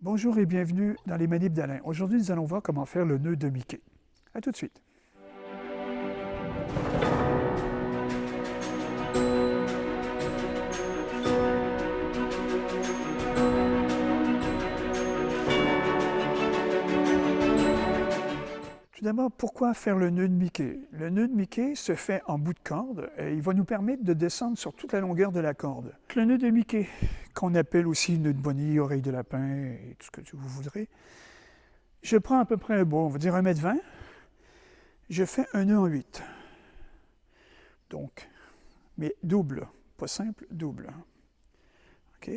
Bonjour et bienvenue dans les manips d'Alain. Aujourd'hui, nous allons voir comment faire le nœud de Mickey. À tout de suite. Tout d'abord, pourquoi faire le nœud de Mickey? Le nœud de Mickey se fait en bout de corde et il va nous permettre de descendre sur toute la longueur de la corde. Le nœud de Mickey, qu'on appelle aussi nœud de Bonnie, oreille de lapin et tout ce que vous voudrez, je prends à peu près, bon, on va dire 1,20 m, je fais un nœud en 8. Donc, mais double, pas simple, double. OK?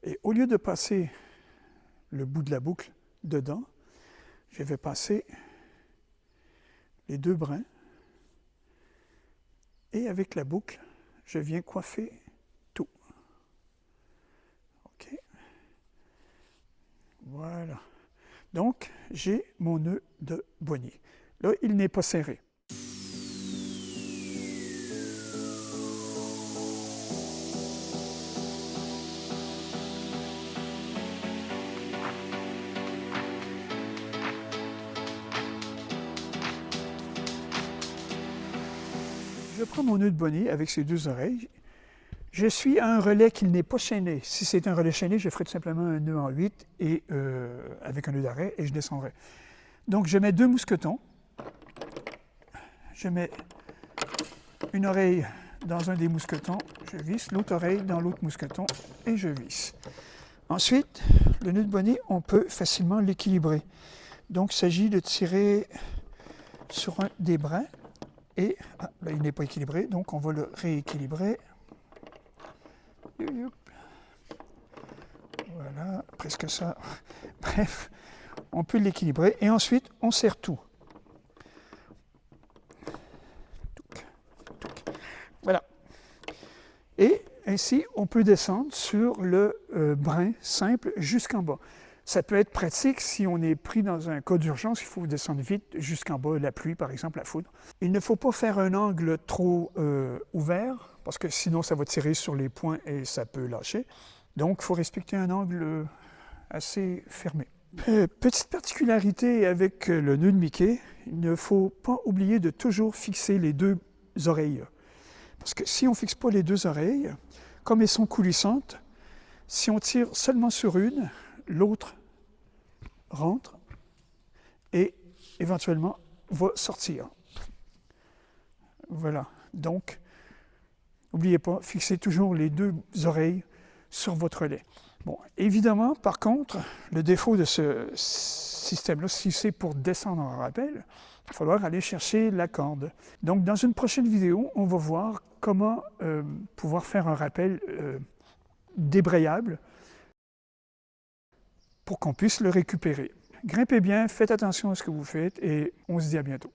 Et au lieu de passer le bout de la boucle dedans, je vais passer les deux brins et avec la boucle, je viens coiffer tout. OK? Voilà. Donc, j'ai mon nœud de Bonnie. Là, il n'est pas serré. Je prends mon nœud de Bonnie avec ses deux oreilles. Je suis à un relais qui n'est pas chaîné. Si c'est un relais chaîné, je ferai tout simplement un nœud en 8 et, avec un nœud d'arrêt et je descendrai. Donc je mets deux mousquetons. Je mets une oreille dans un des mousquetons, je visse, l'autre oreille dans l'autre mousqueton et je visse. Ensuite, le nœud de Bonnie, on peut facilement l'équilibrer. Donc il s'agit de tirer sur un des brins. Et là, il n'est pas équilibré, donc on va le rééquilibrer. Voilà, presque ça. Bref, on peut l'équilibrer. Et ensuite, on serre tout. Voilà. Et ainsi, on peut descendre sur le brin simple jusqu'en bas. Ça peut être pratique si on est pris dans un cas d'urgence, il faut descendre vite jusqu'en bas, la pluie par exemple, la foudre. Il ne faut pas faire un angle trop ouvert, parce que sinon ça va tirer sur les points et ça peut lâcher. Donc il faut respecter un angle assez fermé. Petite particularité avec le nœud de Mickey, il ne faut pas oublier de toujours fixer les deux oreilles. Parce que si on ne fixe pas les deux oreilles, comme elles sont coulissantes, si on tire seulement sur une, l'autre rentre et éventuellement va sortir. Voilà. Donc, n'oubliez pas, fixez toujours les deux oreilles sur votre lait. Bon, évidemment, par contre, le défaut de ce système-là, si c'est pour descendre en rappel, il va falloir aller chercher la corde. Donc, dans une prochaine vidéo, on va voir comment pouvoir faire un rappel débrayable pour qu'on puisse le récupérer. Grimpez bien, faites attention à ce que vous faites et on se dit à bientôt.